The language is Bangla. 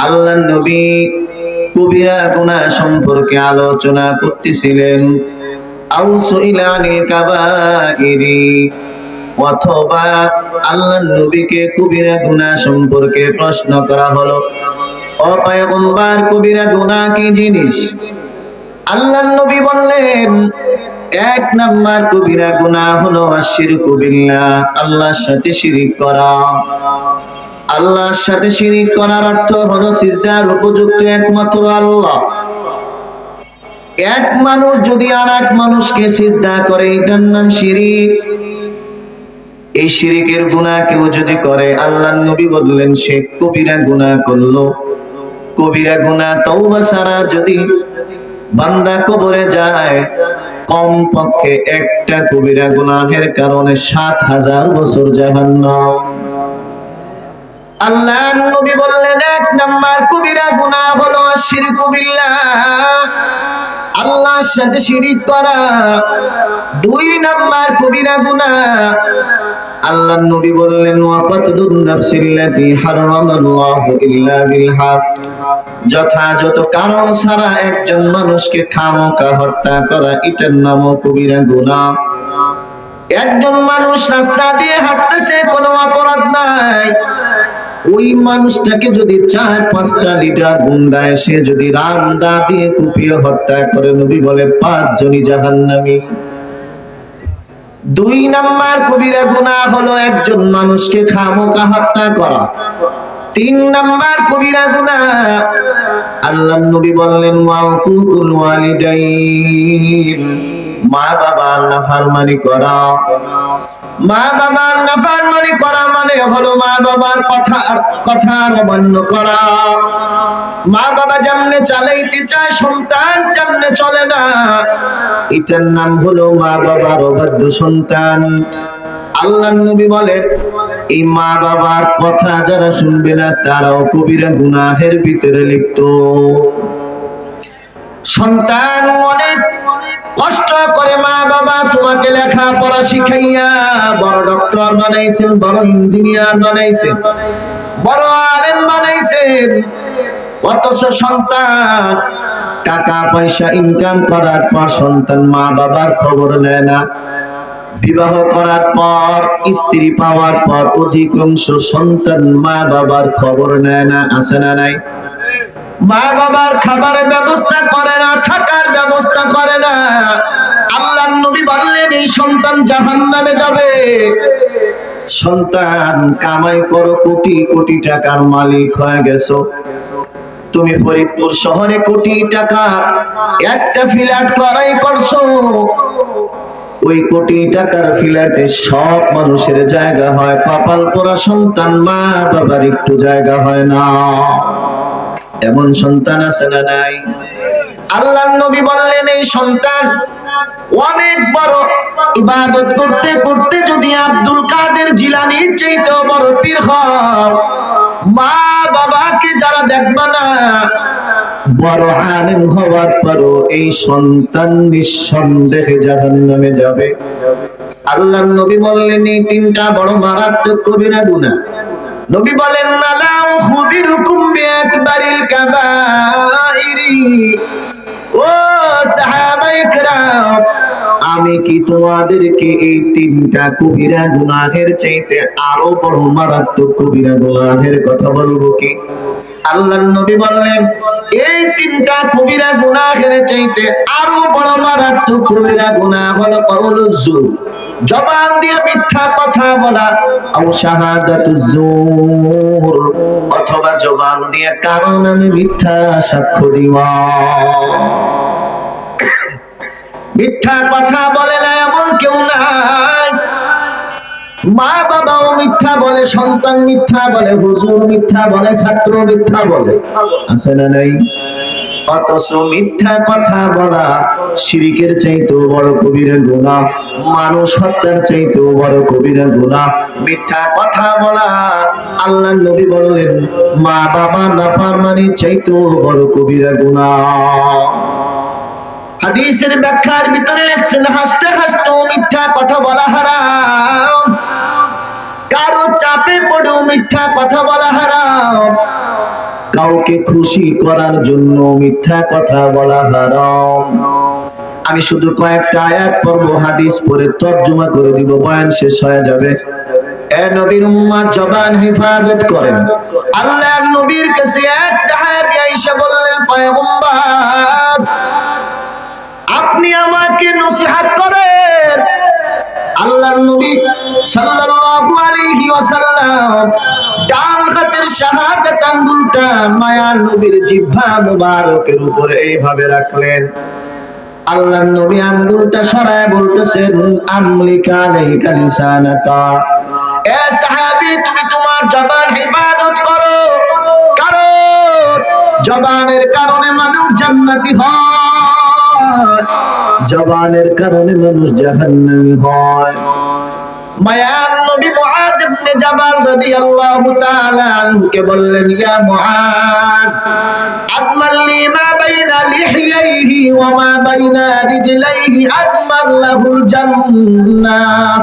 আল্লাহর নবী কবিরা গুনাহ সম্পর্কে আলোচনা করতেছিলেন। আউসু ইলানিল কাবাইরি, অথবা আল্লাহর নবীকে কবিরা গুনাহ সম্পর্কে প্রশ্ন করা হলো, ও পয়গম্বর কবিরা গুনাহ কি জিনিস? আল্লাহর নবী বললেন, এক নাম্বার কবিরা গুনাহ হলো আশিরকু বিল্লাহ, আল্লাহর সাথে শিরিক করা। আল্লাহর সাথে শিরিক করার অর্থ হলো সিজদার উপযুক্ত একমাত্র আল্লাহ। এক মানুষ যদি আর এক মানুষকে সিজদা করে, এটার নাম শিরিক। এই শিরিকের গুনাহ কেউ যদি করে, আল্লাহর নবী বললেন সে কবিরা গুনাহ করলো। কবিরা গুনাহ তওবা ছাড়া যদি বান্দা কবরে যায়, কমপক্ষে একটা কবিরা গুনাহের কারণে ৭,০০০ বছর জাহান্নাম। আল্লাহর নবী বললেন এক নাম্বার কবিরা গুনাহ হলো শিরকু বিল্লাহ, আল্লাহর সাথে শিরিক করা। দুই নাম্বার কবিরা গুনাহ, আল্লাহর নবী বললেন ওয়াকাতুন নাফসিল্লাতী হারামাল্লাহু ইল্লা বিল হক, যথাযথ কারণ ছাড়া একজন মানুষকে খামোকা হত্যা করা, এটার নামও কবিরা গুনাহ। একজন মানুষ রাস্তা দিয়ে হাঁটতেছে, কোনো অপরাধ নাই, ওই মানুষটাকে যদি ৪-৫টা লিটার গুন্ডা এসে যদি রান্দা দিয়ে কুপিয়ে হত্যা করে, নবী বলে ৫ জনই জাহান্নামী। দুই নাম্বার কবিরা গুনাহ হলো একজন মানুষকে খামোকা হত্যা করা। তিন নাম্বার কবিরা গুনাহ, আল্লাহর নবী বললেন ওয়াকুকুল ওয়ালিদাইন, মা বাবার নাফরমানি করা। মা বাবার নাফরমানি করা মানে হলো মা বাবার কথা অমান্য করা। মা বাবা যেমনে চালাইতে চায়, সন্তান যেমনে চলে না, এটার নাম হলো মা বাবার অবাধ্য সন্তান। আল্লাহর নবী বলেন এই মা বাবার কথা যারা শুনবে না, তারাও কবিরা গুনাহের ভিতরে লিপ্ত। সন্তান অনেক কষ্ট করে মা বাবা তোমাকে লেখাপড়া শিখাইয়া বড় ডক্টর বানাইছেন, বড় ইঞ্জিনিয়ার বানাইছেন, বড় আলেম বানাইছেন, অথচ সন্তান টাকা পয়সা ইনকাম করার পর সন্তান মা বাবার খবর নেয় না। বিবাহ করার পর, স্ত্রী পাওয়ার পর অধিকাংশ সন্তান মা বাবার খবর নেয় না। আছে না নাই? মা বাবার খাবারের ব্যবস্থা করে না, থাকার ব্যবস্থা করে না। আল্লাহর নবী বললেন এই সন্তান জাহান্নামে যাবে। সন্তান কামাই করো, কোটি কোটি টাকার মালিক হয়ে গেছো, তুমি ফরিদপুর শহরে কোটি টাকার একটা ফ্ল্যাট করাই করছো, ওই কোটি টাকার ফ্ল্যাটে সব মানুষের জায়গা হয়, কপাল পোড়া সন্তান মা বাবার একটু জায়গা হয় না। এমন সন্তান আছে না নাই? আল্লাহর নবী বললেন এই সন্তান অনেক বড় ইবাদত করতে করতে যদি আব্দুল কাদের জিলানীর চাইতেও বড় পীর হও, মা বাবাকে যারা দেখবা না, বড় আলেম হওয়ার পরও এই সন্তান নিঃসন্দেহে জাহান্নামে যাবে। আল্লাহর নবী বললেন এই তিনটা বড় মারাত্মক কবিরা গুনাহ। নবী বলেন নালা খুবিরুকুম বিআকবারিল কাবাইরি, ও সাহাবায়ে কেরাম, আমি কি তোমাদেরকে এই তিনটা কবিরা গুনাহের চাইতে আরো বড় মারাত্মক কবিরা গুনাহের কথা বলবো কি? আল্লাহর নবী বললেন এই তিনটা কবিরা গুনাহের চাইতে আরো বড় মারাত্মক কবিরা গুনাহ হলো কাউলুজ যুর, জবান দিয়ে মিথ্যা কথা বলা, আও শাহাদাতুজ যুর, অথবা জবান দিয়ে কারো নামে মিথ্যা সাক্ষ্য দেওয়া। মিথ্যা কথা বলে না এমন কেউ নাই। মা বাবাও মিথ্যা বলে, সন্তান মিথ্যা বলে, হুজুর মিথ্যা বলে, ছাত্র মিথ্যা বলে, আছে না নাই? অথচ মিথ্যা কথা বলা শিরকের চাইতেও বড় কবিরা গুনাহ, মানুষ হত্যার চাইতেও বড় কবিরা গুনাহ। মিথ্যা কথা বলা, আল্লাহর নবী বললেন মা বাবা নাফরমানির চাইতেও বড় কবিরা গুনাহ। হাদিসের ব্যাখ্যার ভিতরে লেখছেন হাসতে হাসতেও মিথ্যা কথা বলা হারাম, কারো চাপে পড়েও মিথ্যা কথা বলা হারাম, কাউকে খুশি করার জন্য মিথ্যা কথা বলা হারাম। আমি শুধু কয়েকটা আয়াত পড়বো, হাদিস পড়ে তর্জমা করে দিব, বয়ান শেষ হয়ে যাবে। এ নবীর উম্মত, জবান হেফাজত করেন। আল্লাহর নবীর কাছে এক সাহাবী আয়েশা বললেন, পয়গম্বর, আপনি আমাকে নসিহত করেন। আল্লাহর নবী সাল্লাল্লাহু আলাইহি ওয়াসাল্লাম ডান হাতের শাহাদাত আঙ্গুলটা মায়ার নবীর জিহ্বা মুবারকের উপরে এইভাবে রাখলেন। আল্লাহর নবী আঙ্গুলটা সরায় বলতেছেন, আমলিকা আলাইকা লিসানাকা, এ সাহাবী, তুমি তোমার জবান হেফাজত করো, কারণ জবানের কারণে মানুষ জান্নাতি হয়, জবানের কারণে মানুষ জাহান্নামী হয়। মায়ার নবী মুআজ ইবনে জাবাল রাদিয়াল্লাহু তাআলা আনহুকে বললেন, ইয়া মুআজ, আসমাল্লি মা বাইনা লিহিয়াইহি ওয়া মা বাইনা রিজলাইহি, আকমাল লাহুল জান্নাহ।